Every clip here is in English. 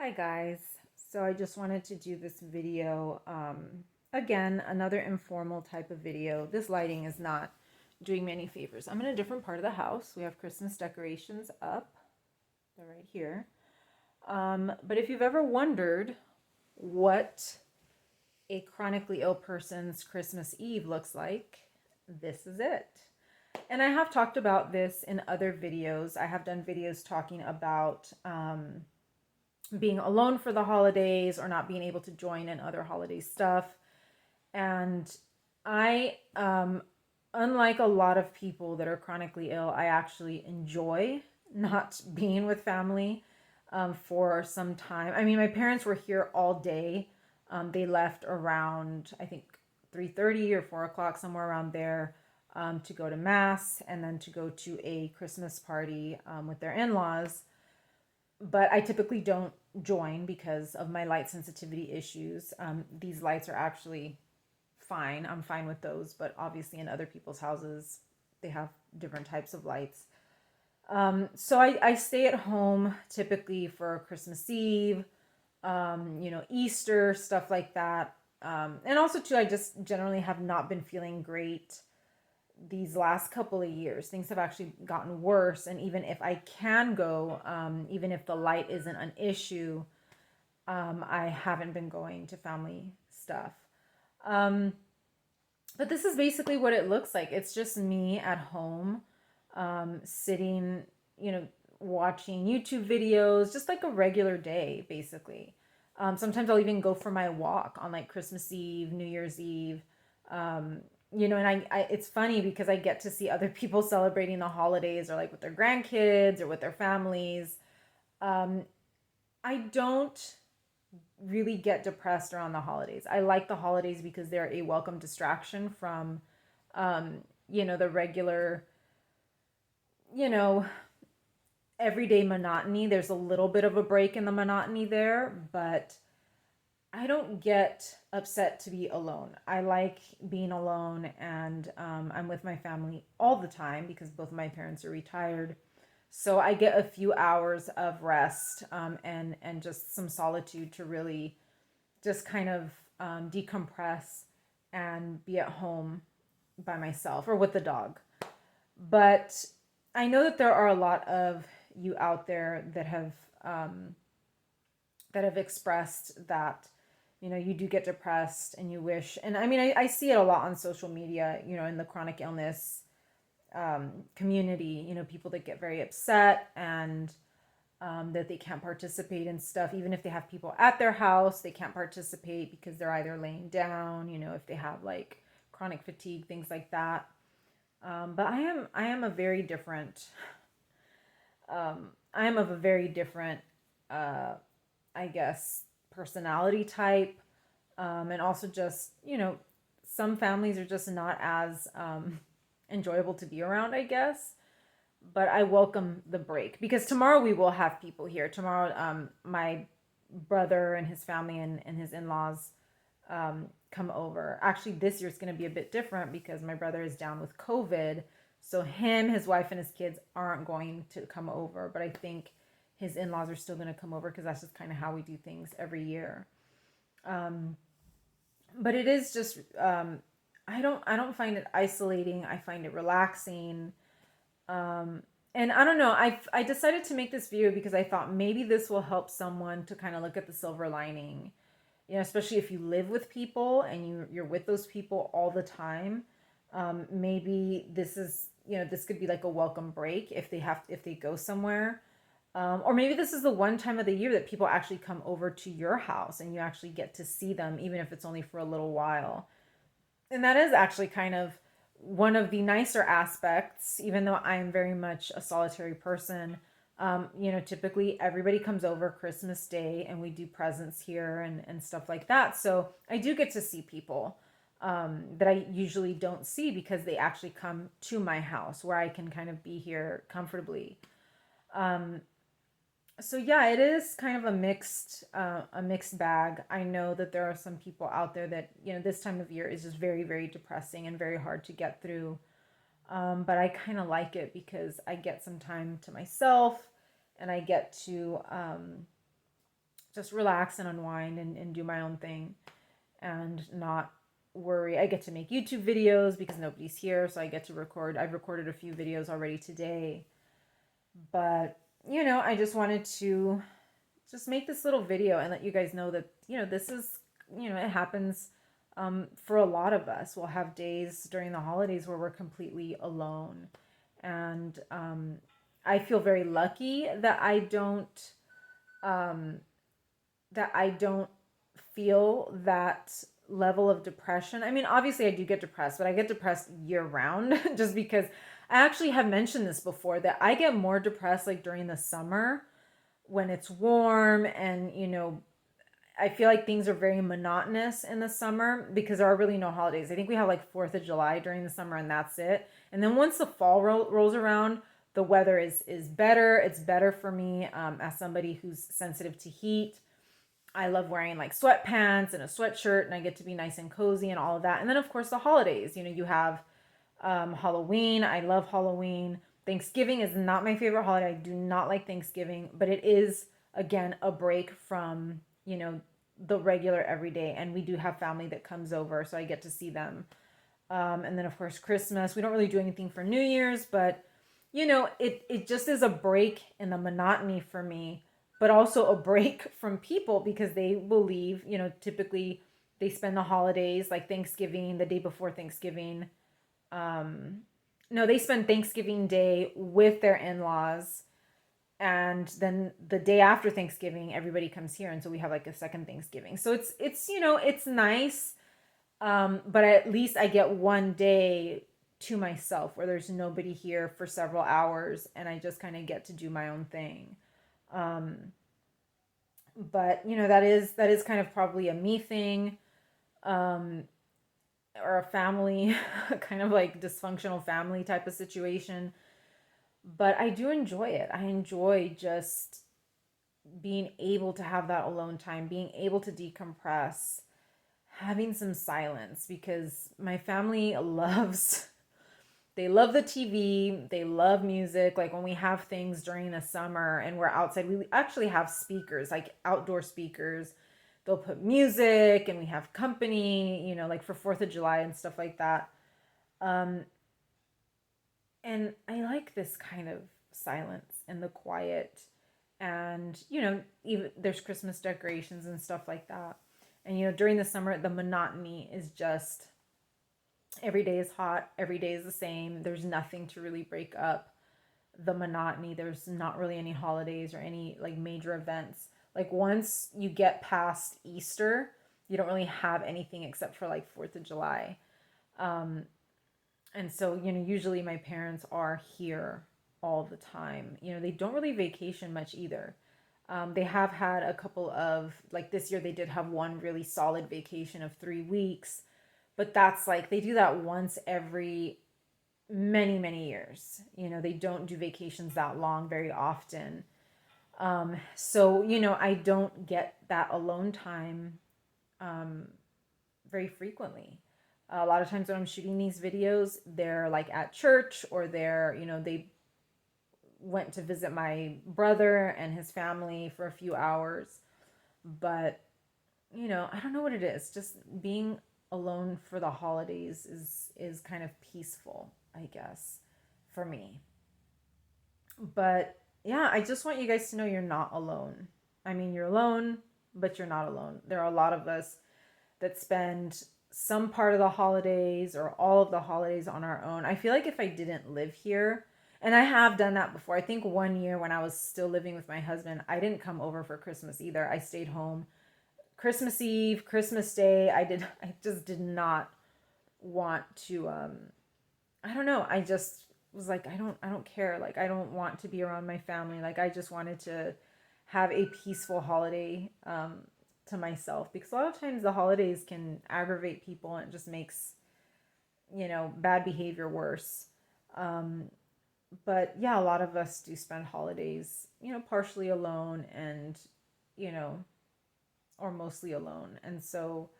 Hi guys. So I just wanted to do this video. Again, another informal type of video. This lighting is not doing me any favors. I'm in a different part of the house. We have Christmas decorations up. They're right here. But if you've ever wondered what a chronically ill person's Christmas Eve looks like, this is it. And I have talked about this in other videos. I have done videos talking about being alone for the holidays or not being able to join in other holiday stuff. And I, unlike a lot of people that are chronically ill, I actually enjoy not being with family for some time. I mean, my parents were here all day. They left around, I think, 3:30 or 4 o'clock, somewhere around there, to go to mass and then to go to a Christmas party with their in-laws. But I typically don't join because of my light sensitivity issues. These lights are actually fine. I'm fine with those, but obviously in other people's houses, they have different types of lights. So I stay at home typically for Christmas Eve, Easter, stuff like that. And also, too, I just generally have not been feeling great these last couple of years. Things have actually gotten worse. And even if I can go, even if the light isn't an issue, I haven't been going to family stuff. Um, but this is basically what it looks like. It's just me at home, sitting, watching YouTube videos, just like a regular day, basically. Sometimes I'll even go for my walk on like Christmas Eve, New Year's Eve. Um, and it's funny because I get to see other people celebrating the holidays or like with their grandkids or with their families. Um, I don't really get depressed around the holidays. I like the holidays because they're a welcome distraction from, the regular, you know, everyday monotony. There's a little bit of a break in the monotony there, but I don't get upset to be alone. I like being alone, and I'm with my family all the time because both of my parents are retired. So I get a few hours of rest and just some solitude to really just kind of decompress and be at home by myself or with the dog. But I know that there are a lot of you out there um, that have expressed that you do get depressed and you wish. And I mean, I see it a lot on social media, in the chronic illness community. People that get very upset and that they can't participate in stuff. Even if they have people at their house, they can't participate because they're either laying down, if they have like chronic fatigue, things like that. But I am a very different, I am of a very different, uh, I guess, personality type. And also just, some families are just not as enjoyable to be around, I guess. But I welcome the break because tomorrow we will have people here. Tomorrow, my brother and his family and his in-laws come over. Actually, this year it's going to be a bit different because my brother is down with COVID. So him, his wife, and his kids aren't going to come over. But I think his in-laws are still going to come over because that's just kind of how we do things every year. Um, but it is just I don't find it isolating. I find it relaxing. And I don't know. I decided to make this video because I thought maybe this will help someone to kind of look at the silver lining. Especially if you live with people and you're with those people all the time. Maybe this could be like a welcome break if they go somewhere. Or maybe this is the one time of the year that people actually come over to your house and you actually get to see them, even if it's only for a little while. And that is actually kind of one of the nicer aspects, even though I am very much a solitary person. Typically everybody comes over Christmas Day and we do presents here and stuff like that. So I do get to see people that I usually don't see because they actually come to my house where I can kind of be here comfortably. Um, so yeah, it is kind of a mixed bag. I know that there are some people out there that this time of year is just very, very depressing and very hard to get through. But I kind of like it because I get some time to myself, and I get to just relax and unwind and do my own thing and not worry. I get to make YouTube videos because nobody's here, so I get to record. I've recorded a few videos already today, but I just wanted to just make this little video and let you guys know that this is it happens for a lot of us. We'll have days during the holidays where we're completely alone, and I feel very lucky that um, I don't feel that level of depression. I mean, obviously I do get depressed, but I get depressed year round just because I actually have mentioned this before that I get more depressed like during the summer when it's warm and I feel like things are very monotonous in the summer because there are really no holidays. I think we have like 4th of July during the summer and that's it. And then once the fall rolls around, the weather is better. It's better for me as somebody who's sensitive to heat. I love wearing like sweatpants and a sweatshirt and I get to be nice and cozy and all of that. And then of course the holidays, you have Halloween. I love Halloween. Thanksgiving is not my favorite holiday. I do not like Thanksgiving, but it is again a break from, the regular everyday. And we do have family that comes over, so I get to see them. And then of course Christmas. We don't really do anything for New Year's, but it just is a break in the monotony for me, but also a break from people because they will leave, typically they spend the holidays like Thanksgiving, the day before Thanksgiving. No, they spend Thanksgiving Day with their in-laws, and then the day after Thanksgiving everybody comes here, and so we have like a second Thanksgiving. So it's nice, but at least I get one day to myself where there's nobody here for several hours and I just kind of get to do my own thing. um, but that is kind of probably a me thing, um, or a family kind of like dysfunctional family type of situation. But I do enjoy it. I enjoy just being able to have that alone time, being able to decompress, having some silence because my family loves they love the TV, they love music. Like when we have things during the summer and we're outside, we actually have speakers, like outdoor speakers. They'll put music and we have company, like for 4th of July and stuff like that. Um, and I like this kind of silence and the quiet. And, even there's Christmas decorations and stuff like that. And, during the summer, the monotony is just every day is hot, every day is the same. There's nothing to really break up the monotony. There's not really any holidays or any like major events. Like once you get past Easter, you don't really have anything except for like 4th of July. Um, and so, usually my parents are here all the time. They don't really vacation much either. They have had a couple of, like this year, they did have one really solid vacation of 3 weeks, but that's like they do that once every many, many years. They don't do vacations that long very often. So, I don't get that alone time um, very frequently. A lot of times when I'm shooting these videos, they're like at church or they went to visit my brother and his family for a few hours. But, I don't know what it is. Just being alone for the holidays is kind of peaceful, I guess, for me. But yeah, I just want you guys to know you're not alone. I mean, you're alone, but you're not alone. There are a lot of us that spend some part of the holidays or all of the holidays on our own. I feel like if I didn't live here, and I have done that before. I think one year when I was still living with my husband, I didn't come over for Christmas either. I stayed home Christmas Eve, Christmas Day. I just did not want to I don't know. I just was like I don't care. Like I don't want to be around my family. Like I just wanted to have a peaceful holiday to myself because a lot of times the holidays can aggravate people and it just makes bad behavior worse. Um, but yeah, a lot of us do spend holidays partially alone and you know or mostly alone, and so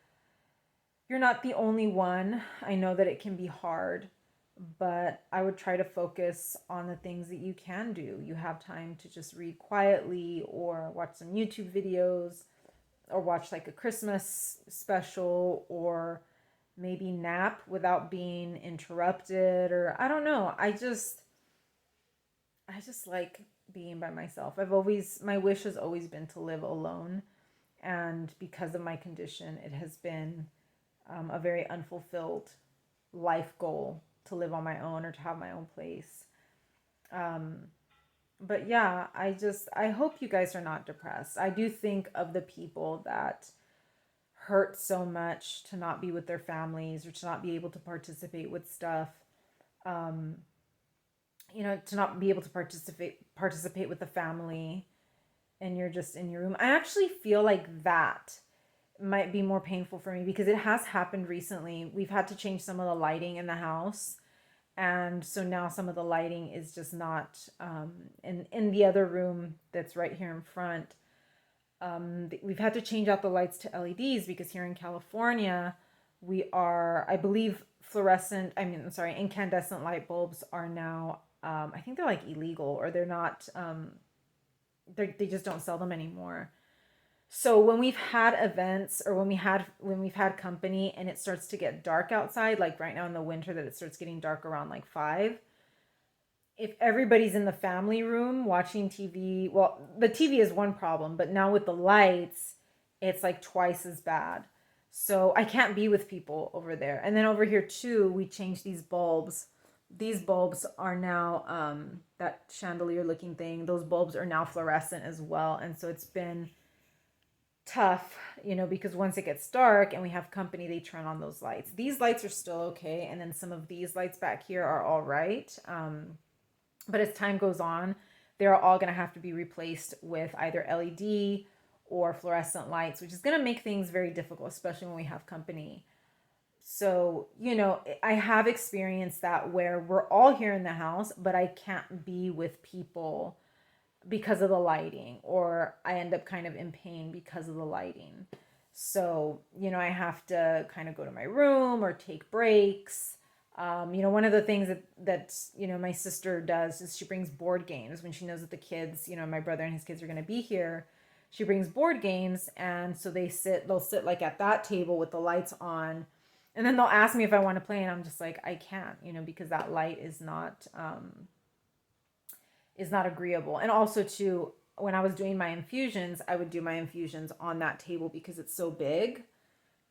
you're not the only one. I know that it can be hard. but I would try to focus on the things that you can do. You have time to just read quietly or watch some YouTube videos or watch like a Christmas special or maybe nap without being interrupted, or I don't know. I just like being by myself. My wish has always been to live alone, and because of my condition, it has been a very unfulfilled life goal to live on my own or to have my own place. Um, but yeah, I hope you guys are not depressed. I do think of the people that hurt so much to not be with their families or to not be able to participate with stuff. Um, to not be able to participate with the family, and you're just in your room. I actually feel like that might be more painful for me because it has happened recently. We've had to change some of the lighting in the house, and so now some of the lighting is just not in the other room that's right here in front. We've had to change out the lights to LEDs because here in California, we are, I believe, incandescent light bulbs are now, I think they're like illegal, or they're not, they just don't sell them anymore. So when we've had events, or when we've had company and it starts to get dark outside, like right now in the winter that it starts getting dark around like 5, if everybody's in the family room watching TV, well, the TV is one problem, but now with the lights, it's like twice as bad. So I can't be with people over there. And then over here too, we changed these bulbs. These bulbs are now that chandelier looking thing. Those bulbs are now fluorescent as well. And so it's been tough, because once it gets dark and we have company, they turn on those lights. These lights are still okay. And then some of these lights back here are all right. But as time goes on, they're all going to have to be replaced with either LED or fluorescent lights, which is going to make things very difficult, especially when we have company. So, I have experienced that where we're all here in the house, but I can't be with people because of the lighting, or I end up kind of in pain because of the lighting. So, I have to kind of go to my room or take breaks. One of the things that my sister does is she brings board games when she knows that the kids, my brother and his kids are going to be here. She brings board games, and so they'll sit like at that table with the lights on, and then they'll ask me if I want to play, and I'm just like, I can't, because that light is not agreeable. And also too, when I was doing my infusions, I would do my infusions on that table because it's so big.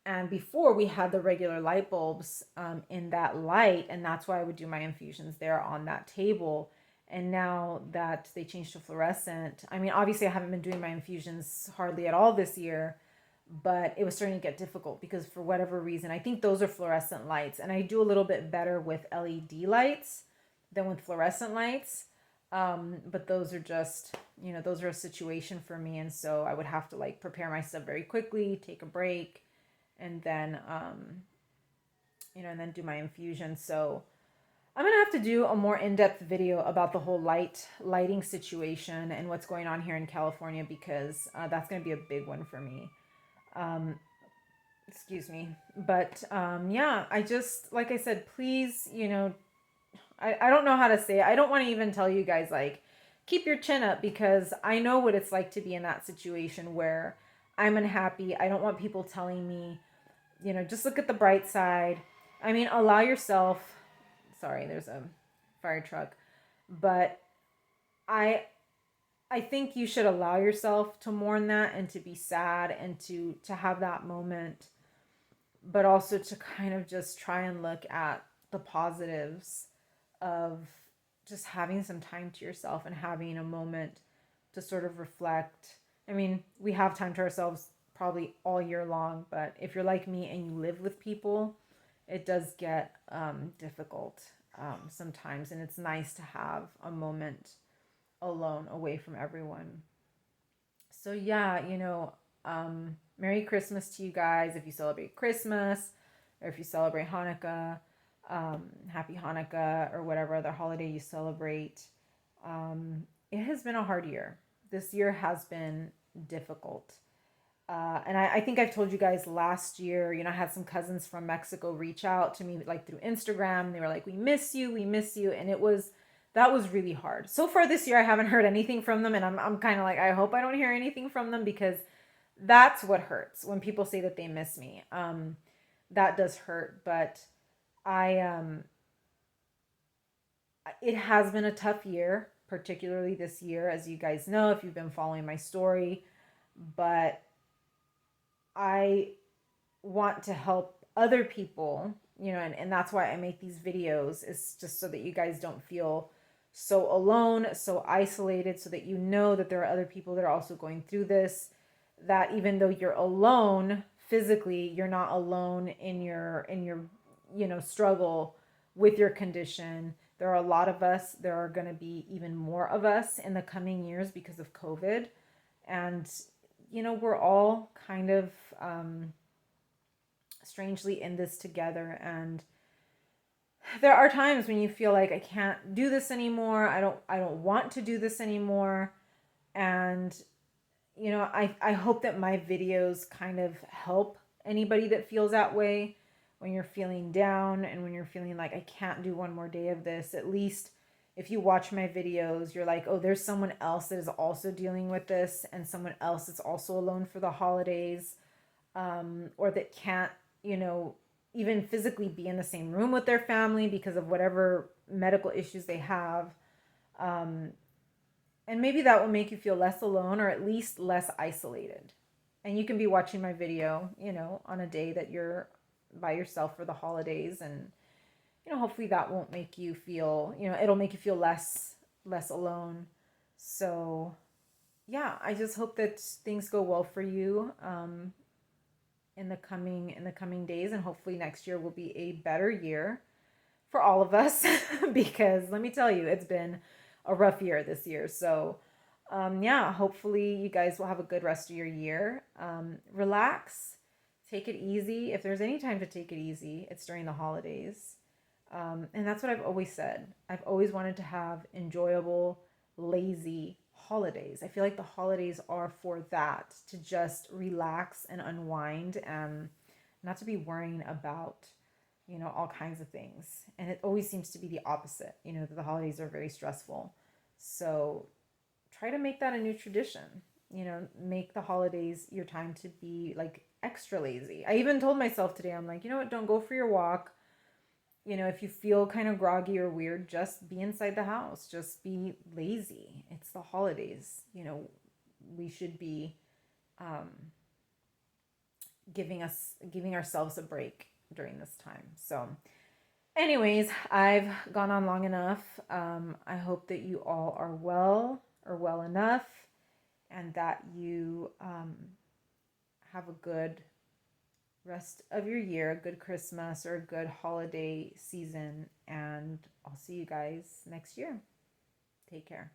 And before, we had the regular light bulbs in that light, and that's why I would do my infusions there on that table. And now that they changed to fluorescent, I mean, obviously I haven't been doing my infusions hardly at all this year, but it was starting to get difficult because for whatever reason, I think those are fluorescent lights, and I do a little bit better with LED lights than with fluorescent lights. But those are just, those are a situation for me. And so I would have to like prepare myself very quickly, take a break, and then, and then do my infusion. So I'm going to have to do a more in-depth video about the whole lighting situation and what's going on here in California, because that's going to be a big one for me. Excuse me. But yeah, I just, like I said, please, I don't know how to say it. I don't want to even tell you guys, like, keep your chin up, because I know what it's like to be in that situation where I'm unhappy. I don't want people telling me, just look at the bright side. I mean, allow yourself. Sorry, there's a fire truck. But I think you should allow yourself to mourn that and to be sad and to have that moment, but also to kind of just try and look at the positives of just having some time to yourself and having a moment to sort of reflect. I mean, we have time to ourselves probably all year long, but if you're like me and you live with people, it does get difficult sometimes, and it's nice to have a moment alone away from everyone. So yeah, Merry Christmas to you guys if you celebrate Christmas, or if you celebrate Hanukkah. Happy Hanukkah, or whatever other holiday you celebrate. It has been a hard year. This year has been difficult. And I think I've told you guys last year, I had some cousins from Mexico reach out to me like through Instagram. They were like, we miss you, we miss you. And that was really hard. So far this year, I haven't heard anything from them. And I'm kind of like, I hope I don't hear anything from them, because that's what hurts when people say that they miss me. That does hurt. But I, it has been a tough year, particularly this year, as you guys know, if you've been following my story. But I want to help other people, and that's why I make these videos, is just so that you guys don't feel so alone, so isolated, so that you know that there are other people that are also going through this, that even though you're alone physically, you're not alone in your struggle with your condition. There are a lot of us. There are going to be even more of us in the coming years because of COVID. And we're all kind of strangely in this together. And there are times when you feel like, I can't do this anymore. I don't want to do this anymore. And I hope that my videos kind of help anybody that feels that way. When you're feeling down and when you're feeling like, I can't do one more day of this, at least if you watch my videos, you're like, oh, there's someone else that is also dealing with this, and someone else that's also alone for the holidays, or that can't, even physically be in the same room with their family because of whatever medical issues they have. And maybe that will make you feel less alone, or at least less isolated. And you can be watching my video, on a day that you're by yourself for the holidays. And, hopefully that won't make you feel, it'll make you feel less alone. So yeah, I just hope that things go well for you in the coming days, and hopefully next year will be a better year for all of us because let me tell you, it's been a rough year this year. So yeah, hopefully you guys will have a good rest of your year. Relax, take it easy. If there's any time to take it easy, it's during the holidays. And that's what I've always said. I've always wanted to have enjoyable, lazy holidays. I feel like the holidays are for that, to just relax and unwind, and not to be worrying about, all kinds of things. And it always seems to be the opposite, that the holidays are very stressful. So try to make that a new tradition. Make the holidays your time to be like extra lazy. I even told myself today, I'm like, you know what, don't go for your walk. If you feel kind of groggy or weird, just be inside the house. Just be lazy. It's the holidays. We should be giving ourselves a break during this time. So anyways, I've gone on long enough. I hope that you all are well, or well enough, and that you have a good rest of your year, a good Christmas or a good holiday season. And I'll see you guys next year. Take care.